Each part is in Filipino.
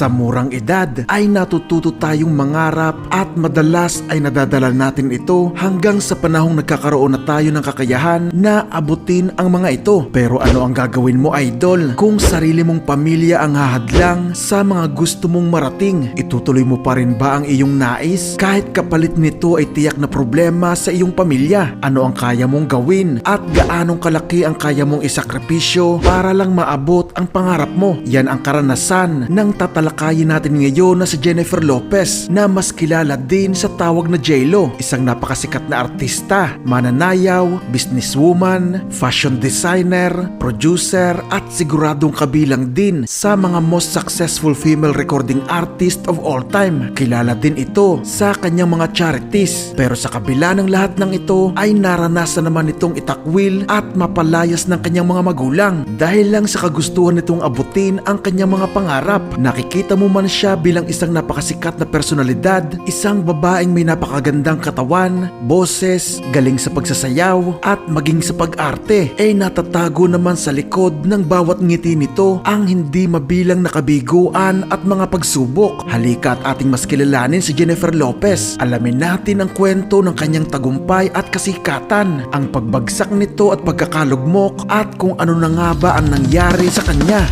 Sa murang edad ay natututo tayong mangarap at madalas ay nadadala natin ito hanggang sa panahong nagkakaroon na tayo ng kakayahan na abutin ang mga ito. Pero ano ang gagawin mo, idol, kung sarili mong pamilya ang hahadlang sa mga gusto mong marating? Itutuloy mo pa rin ba ang iyong nais kahit kapalit nito ay tiyak na problema sa iyong pamilya? Ano ang kaya mong gawin at gaanong kalaki ang kaya mong isakripisyo para lang maabot ang pangarap mo? Yan ang karanasan ng tatalakayin natin ngayon na si Jennifer Lopez, na mas kilala din sa tawag na J-Lo. Isang napakasikat na artista, mananayaw, businesswoman, fashion designer, producer at siguradong kabilang din sa mga most successful female recording artist of all time. Kilala din ito sa kanyang mga charities. Pero sa kabila ng lahat ng ito ay naranasan naman itong itakwil at mapalayas ng kanyang mga magulang dahil lang sa kagustuhan nitong abutin ang kanyang mga pangarap. Nakikita mo man siya bilang isang napakasikat na personalidad, isang babaeng may napakagandang katawan, boses, galing sa pagsasayaw at maging sa pag-arte, ay natatago naman sa likod ng bawat ngiti nito ang hindi mabilang na kabiguan at mga pagsubok. Halika at ating mas kilalanin si Jennifer Lopez. Alamin natin ang kwento ng kanyang tagumpay at kasikatan, ang pagbagsak nito at pagkakalugmok at kung ano na nga ba ang nangyari sa kanya.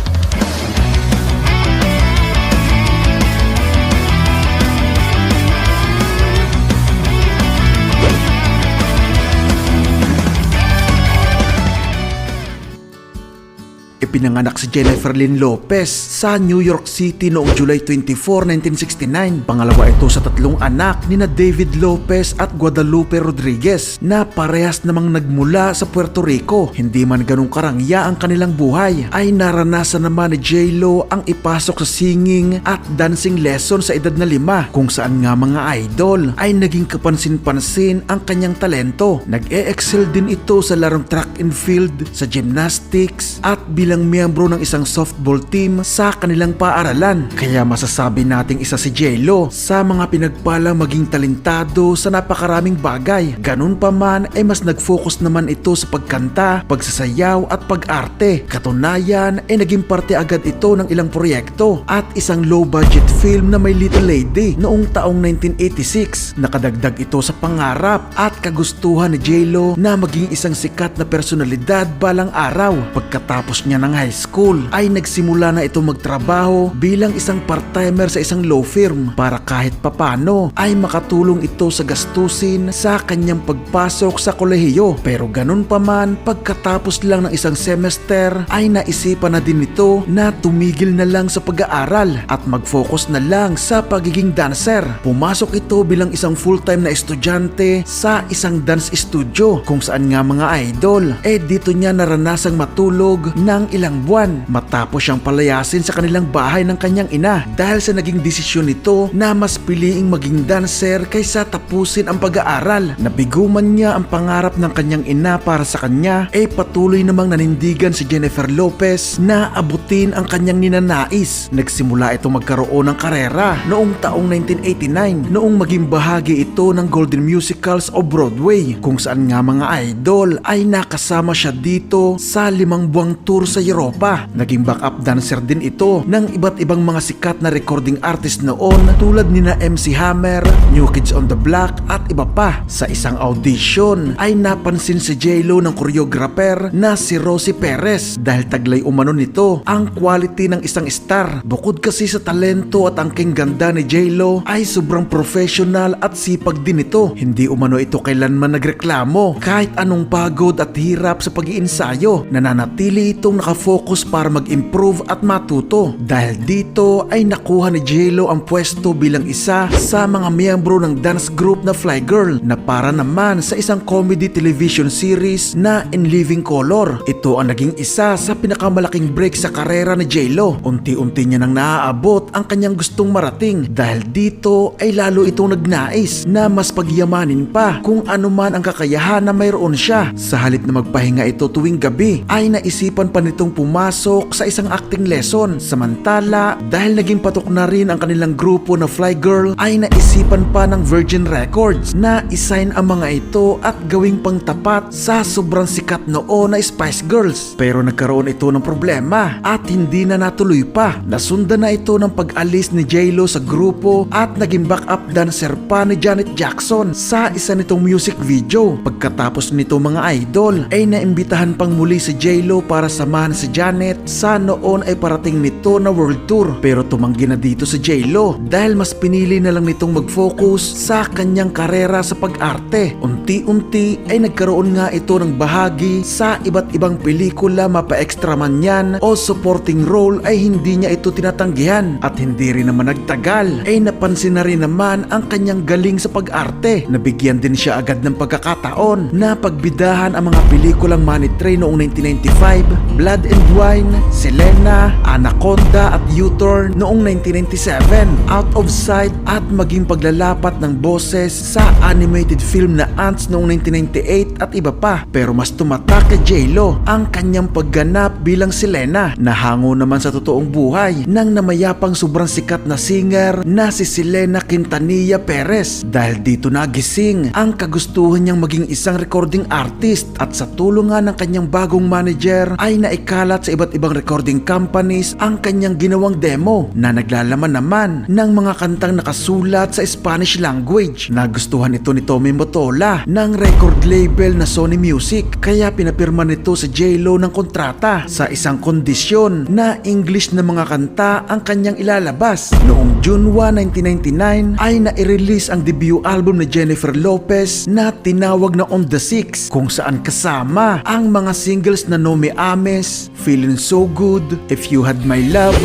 Ipinanganak si Jennifer Lynn Lopez sa New York City noong July 24, 1969. Pangalawa ito sa tatlong anak ni na David Lopez at Guadalupe Rodriguez na parehas namang nagmula sa Puerto Rico. Hindi man ganong karangya ang kanilang buhay, ay naranasan naman ni J-Lo ang ipasok sa singing at dancing lesson sa edad na 5, kung saan nga mga idol ay naging kapansin-pansin ang kanyang talento. Nag-e-excel din ito sa larong track and field, sa gymnastics at bilang miyembro ng isang softball team sa kanilang paaralan. Kaya masasabi nating isa si J-Lo sa mga pinagpalang maging talentado sa napakaraming bagay. Ganun pa man ay mas nag-focus naman ito sa pagkanta, pagsasayaw at pag-arte. Katunayan ay naging parte agad ito ng ilang proyekto at isang low-budget film na may Little Lady noong taong 1986. Nakadagdag ito sa pangarap at kagustuhan ni J-Lo na maging isang sikat na personalidad balang araw. Pagkatapos niya ng high school ay nagsimula na ito magtrabaho bilang isang part-timer sa isang law firm para kahit papano ay makatulong ito sa gastusin sa kanyang pagpasok sa kolehiyo. Pero ganun pa man, pagkatapos lang ng isang semester ay naisipan na din ito na tumigil na lang sa pag-aaral at mag-focus na lang sa pagiging dancer. Pumasok ito bilang isang full-time na estudyante sa isang dance studio, kung saan nga mga idol dito niya naranasang matulog ng ilang buwan matapos siyang palayasin sa kanilang bahay ng kanyang ina dahil sa naging desisyon nito na mas piliing maging dancer kaysa tapusin ang pag-aaral. Nabigo man niya ang pangarap ng kanyang ina para sa kanya, patuloy namang nanindigan si Jennifer Lopez na abutin ang kanyang ninanais. Nagsimula ito magkaroon ng karera noong taong 1989 noong maging bahagi ito ng Golden Musicals o Broadway, kung saan nga mga idol ay nakasama siya dito sa 5 buwang tour sa Europa. Naging backup dancer din ito ng iba't ibang mga sikat na recording artist noon tulad nina MC Hammer, New Kids on the Block at iba pa. Sa isang audition ay napansin si J-Lo ng choreographer na si Rosie Perez dahil taglay umano nito ang quality ng isang star. Bukod kasi sa talento at angking ganda ni J-Lo ay sobrang professional at sipag din ito. Hindi umano ito kailanman nagreklamo kahit anong pagod at hirap sa pag-iinsayo. Nananatili itong nakafocus para mag-improve at matuto. Dahil dito ay nakuha ni J-Lo ang pwesto bilang isa sa mga miyembro ng dance group na Fly Girl na para naman sa isang comedy television series na In Living Color. Ito ang naging isa sa pinakamalaking break sa karera ni J-Lo. Unti-unti niya nang naaabot ang kanyang gustong marating dahil dito ay lalo itong nagnais na mas pagyamanin pa kung ano man ang kakayahan na mayroon siya. Sa halip na magpahinga ito tuwing gabi ay naisipan pa nitong nitong pumasok sa isang acting lesson. Samantala, dahil naging patok na rin ang kanilang grupo na Fly Girl, ay naisipan pa ng Virgin Records na isign ang mga ito at gawing pangtapat sa sobrang sikat noon na Spice Girls. Pero nagkaroon ito ng problema at hindi na natuloy pa. Nasundan na ito ng pag-alis ni J-Lo sa grupo at naging backup dancer pa ni Janet Jackson sa isa nitong music video. Pagkatapos nito mga idol, ay naimbitahan pang muli si J-Lo para samahan si Janet sa noon ay parating nito na world tour. Pero tumanggi na dito si J-Lo dahil mas pinili na lang nitong mag-focus sa kanyang karera sa pag-arte. Unti-unti ay nagkaroon nga ito ng bahagi sa iba't ibang pelikula, mapa-extra man yan o supporting role ay hindi niya ito tinatanggihan. At hindi rin naman nagtagal ay napansin na rin naman ang kanyang galing sa pag-arte. Nabigyan din siya agad ng pagkakataon na pagbidahan ang mga pelikulang Money Train noong 1995, Blood and Wine, Selena, Anaconda at U-Turn noong 1997, Out of Sight at maging paglalapat ng boses sa animated film na Ants noong 1998 at iba pa. Pero mas tumatak kay J-Lo ang kanyang pagganap bilang Selena. Nahango naman sa totoong buhay ng namayapang sobrang sikat na singer na si Selena Quintanilla Perez. Dahil dito nagising ang kagustuhan niyang maging isang recording artist at sa tulungan ng kanyang bagong manager ay naikalat sa iba't ibang recording companies ang kanyang ginawang demo na naglalaman naman ng mga kantang nakasulat sa Spanish language. Nagustuhan ito ni Tommy Mottola ng record label na Sony Music kaya pinapirma nito sa J-Lo ng kontrata sa isang kondisyon na English na mga kanta ang kanyang ilalabas. Noong June 1, 1999 ay na-release ang debut album ni Jennifer Lopez na tinawag na On the Six, kung saan kasama ang mga singles na No Me Ames, Feeling So Good, If You Had My Love,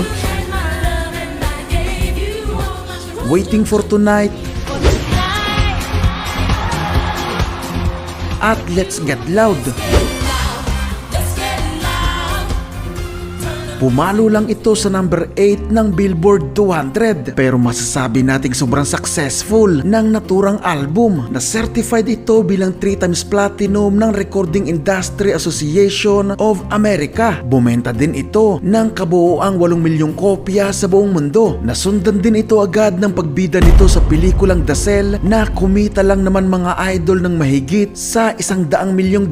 Waiting for Tonight, at Let's Get Loud. Pumalo lang ito sa number 8 ng Billboard 200 pero masasabi nating sobrang successful ng naturang album na certified ito bilang 3 times platinum ng Recording Industry Association of America. Bumenta din ito ng kabuoang 8 milyong kopya sa buong mundo. Nasundan din ito agad ng pagbida nito sa pelikulang The Cell na kumita lang naman mga idol ng mahigit sa $100 milyong.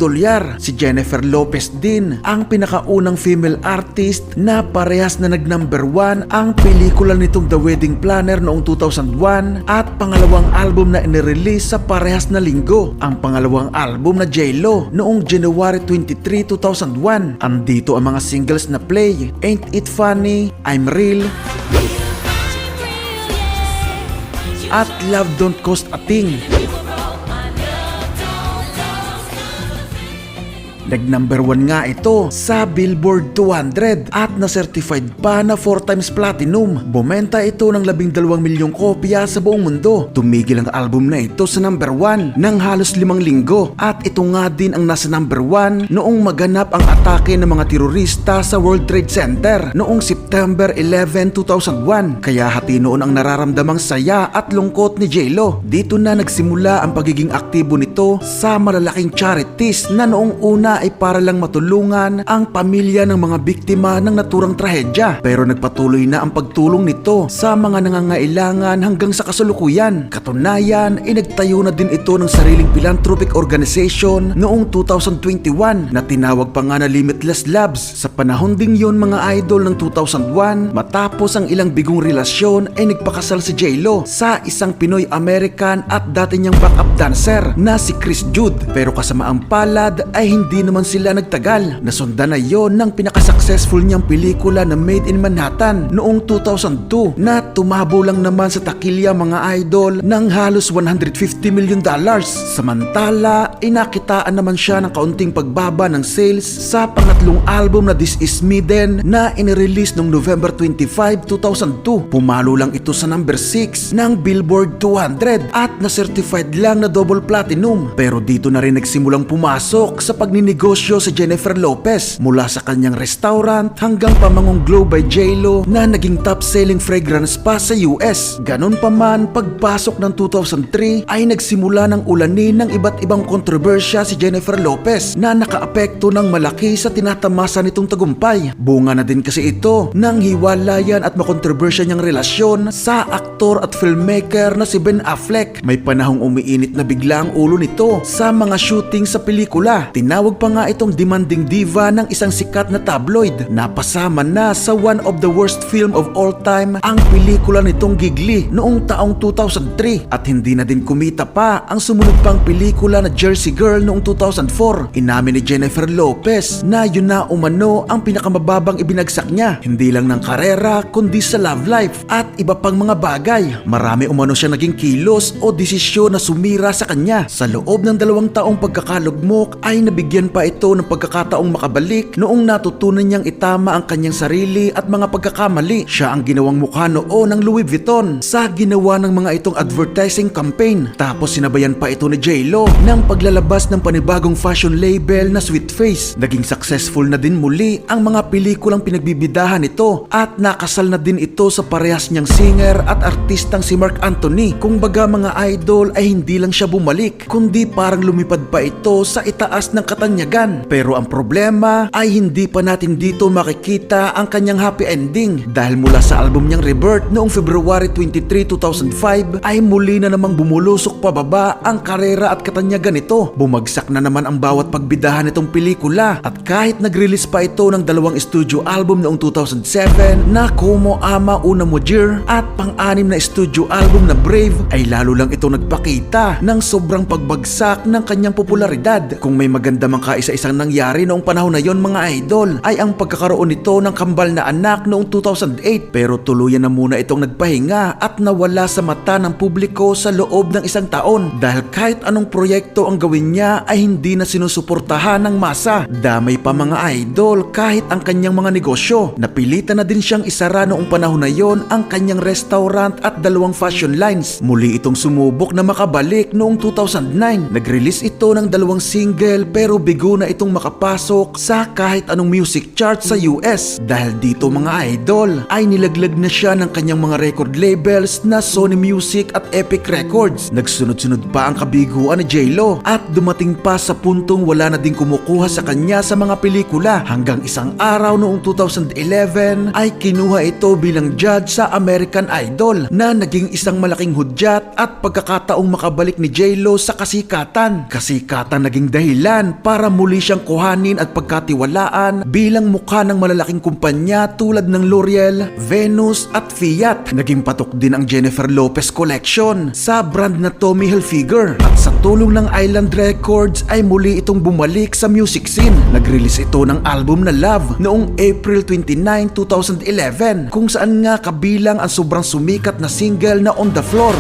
Si Jennifer Lopez din ang pinakaunang female artist na parehas na nag-number 1 ang pelikula nitong The Wedding Planner noong 2001 at pangalawang album na inirelease sa parehas na linggo, ang pangalawang album na J-Lo noong January 23, 2001. Andito ang mga singles na Play, Ain't It Funny, I'm Real, at Love Don't Cost a Thing. Nag-number 1 nga ito sa Billboard 200 at na-certified pa na 4 times platinum. Bumenta ito ng 12 milyong kopya sa buong mundo. Tumigil ang album na ito sa number 1 ng halos 5 linggo at ito nga din ang nasa number 1 noong maganap ang atake ng mga terorista sa World Trade Center noong September 11, 2001. Kaya hati noon ang nararamdamang saya at lungkot ni J-Lo. Dito na nagsimula ang pagiging aktibo nito sa malalaking charities na noong una ay para lang matulungan ang pamilya ng mga biktima ng naturang trahedya. Pero nagpatuloy na ang pagtulong nito sa mga nangangailangan hanggang sa kasalukuyan. Katunayan ay nagtayo na din ito ng sariling philanthropic organization noong 2021 na tinawag pa nga na Limitless Labs. Sa panahon ding yun mga idol ng 2001, matapos ang ilang bigong relasyon ay nagpakasal si J-Lo sa isang Pinoy-American at dati niyang backup dancer na si Chris Jude. Pero kasamaang palad ay hindi naman sila nagtagal. Nasundan na yon ng pinaka-successful niyang pelikula na Made in Manhattan noong 2002 na tumabo lang naman sa takilya mga idol ng halos $150 million. Samantala, inakitaan naman siya ng kaunting pagbaba ng sales sa pangatlong album na This Is Me din na inirelease noong November 25, 2002. Pumalo lang ito sa number 6 ng Billboard 200 at na-certified lang na double platinum. Pero dito na rin nagsimulang pumasok sa pagninegosyo negosyo si Jennifer Lopez mula sa kanyang restaurant hanggang pamangong Glow by J.Lo na naging top-selling fragrance pa sa US. Ganun pa man, pagpasok ng 2003 ay nagsimula ng ulanin ng iba't ibang kontrobersya si Jennifer Lopez na nakaapekto ng malaki sa tinatamasa nitong tagumpay. Bunga na din kasi ito ng hiwalayan at makontrobersya niyang relasyon sa aktor at filmmaker na si Ben Affleck. May panahong umiinit na bigla ang ulo nito sa mga shooting sa pelikula. Tinawag pa nga itong demanding diva ng isang sikat na tabloid. Napasama na sa one of the worst film of all time ang pelikula nitong Gigli noong taong 2003 at hindi na din kumita pa ang sumunod pang pelikula na Jersey Girl noong 2004. Inamin ni Jennifer Lopez na yun na umano ang pinakamababang ibinagsak niya, hindi lang ng karera kundi sa love life at iba pang mga bagay. Marami umano siya naging kilos o desisyon na sumira sa kanya. Sa loob ng 2 taong pagkakalugmok ay nabigyan pa ito ng pagkakataong makabalik noong natutunan niyang itama ang kanyang sarili at mga pagkakamali. Siya ang ginawang mukha noon ng Louis Vuitton sa ginawa ng mga itong advertising campaign. Tapos sinabayan pa ito ni J.Lo ng paglalabas ng panibagong fashion label na Sweet Face. Naging successful na din muli ang mga pelikulang pinagbibidahan nito at nakasal na din ito sa parehas niyang singer at artistang si Marc Anthony. Kung baga mga idol ay hindi lang siya bumalik kundi parang lumipad pa ito sa itaas ng katanyagan. Pero ang problema ay hindi pa natin dito makikita ang kanyang happy ending dahil mula sa album niyang Rebirth noong February 23, 2005 ay muli na namang bumulusok pababa ang karera at katanyagan nito. Bumagsak na naman ang bawat pagbidahan nitong pelikula at kahit nag-release pa ito ng 2 studio album noong 2007 na Como Ama Una Mujer at pang-6 na studio album na Brave ay lalo lang ito nagpakita ng sobrang pagbagsak ng kanyang popularidad. Kung may maganda mang kaisa-isang nangyari noong panahon na yon mga idol ay ang pagkakaroon nito ng kambal na anak noong 2008 pero tuluyan na muna itong nagpahinga at nawala sa mata ng publiko sa loob ng 1 taon dahil kahit anong proyekto ang gawin niya ay hindi na sinusuportahan ng masa. Damay pa mga idol kahit ang kanyang mga negosyo. Napilitan na din siyang isara noong panahon na yon ang kanyang restaurant at 2 fashion lines. Muli itong sumubok na makabalik noong 2009. Nag-release ito ng 2 single pero bigo na itong makapasok sa kahit anong music chart sa US. Dahil dito mga idol ay nilaglag na siya ng kanyang mga record labels na Sony Music at Epic Records. Nagsunod-sunod pa ang kabiguan ni J.Lo at dumating pa sa puntong wala na din kumukuha sa kanya sa mga pelikula hanggang isang araw noong 2011 ay kinuha ito bilang judge sa American Idol na naging isang malaking hudyat at pagkakataong makabalik ni J.Lo sa kasikatan. Kasikatan naging dahilan para muli siyang kuhanin at pagkatiwalaan bilang mukha ng malalaking kumpanya tulad ng L'Oreal, Venus at Fiat. Naging patok din ang Jennifer Lopez Collection sa brand na Tommy Hilfiger at sa tulong ng Island Records ay muli itong bumalik sa music scene. Nag-release ito ng album na Love noong April 29, 2011 kung saan nga kabilang ang sobrang sumikat na single na On the Floor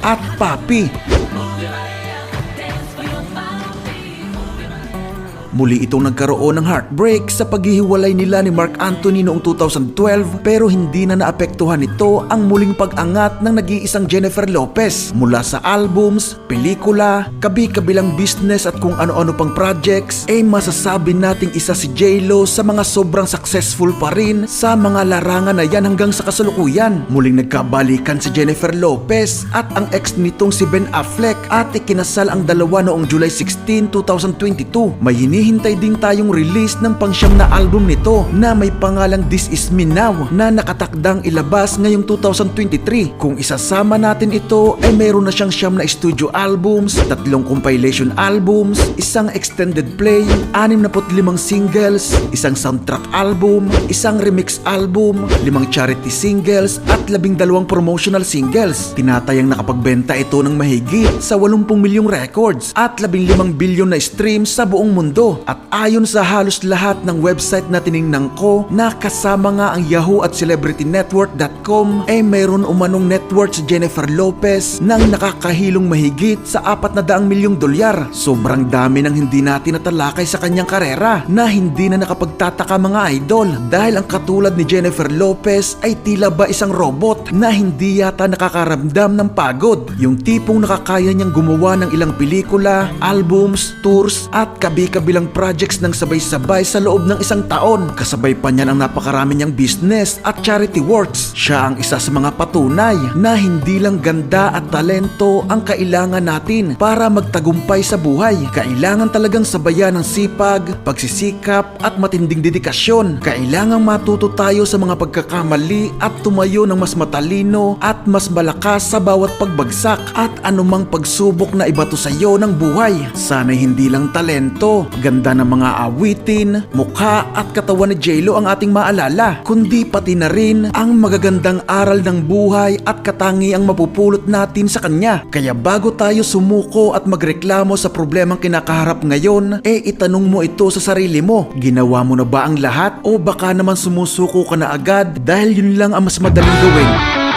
at Papi. Muli itong nagkaroon ng heartbreak sa paghihiwalay nila ni Marc Anthony noong 2012 pero hindi na naapektuhan nito ang muling pag-angat ng nag-iisang Jennifer Lopez mula sa albums, pelikula, kabi-kabilang business at kung ano-ano pang projects ay masasabi nating isa si J.Lo sa mga sobrang successful pa rin sa mga larangan na yan hanggang sa kasalukuyan. Muling nagkabalikan si Jennifer Lopez at ang ex nitong si Ben Affleck at ikinasal ang dalawa noong July 16, 2022. May hinihintay din tayong release ng pang-9 na album nito na may pangalang This Is Me Now na nakatakdang ilabas ngayong 2023. Kung isasama natin ito ay mayroon na siyang 9 na studio albums, 3 compilation albums, 1 extended play, 65 singles, 1 soundtrack album, 1 remix album, 5 charity singles at 12 promotional singles. Tinatayang nakapagbenta ito ng mahigit sa 80 milyong records at 15 billion na streams sa buong mundo. ito. At ayon sa halos lahat ng website na tiningnan ko na kasama nga ang Yahoo at CelebrityNetwork.com mayroon umanong net worth si Jennifer Lopez nang nakakahilong mahigit sa 400 milyong dolyar. Sobrang dami ng hindi natin natalakay sa kanyang karera na hindi na nakapagtataka mga idol dahil ang katulad ni Jennifer Lopez ay tila ba isang robot na hindi yata nakakaramdam ng pagod. Yung tipong nakakaya niyang gumawa ng ilang pelikula, albums, tours at kabi-kabilang projects ng sabay-sabay sa loob ng isang taon. Kasabay pa niyan ang napakarami niyang business at charity works. Siya ang isa sa mga patunay na hindi lang ganda at talento ang kailangan natin para magtagumpay sa buhay. Kailangan talagang sabayan ng sipag, pagsisikap at matinding dedikasyon. Kailangang matuto tayo sa mga pagkakamali at tumayo ng mas matalino at mas malakas sa bawat pagbagsak at anumang pagsubok na ibato sa iyo ng buhay. Sana'y hindi lang talento, ganda ng mga awitin, mukha at katawan ni J-Lo ang ating maalala, kundi pati na rin ang magagandang aral ng buhay at katangiang mapupulot natin sa kanya. Kaya bago tayo sumuko at magreklamo sa problemang kinakaharap ngayon, itanong mo ito sa sarili mo. Ginawa mo na ba ang lahat o baka naman sumusuko ka na agad dahil yun lang ang mas madaling gawin?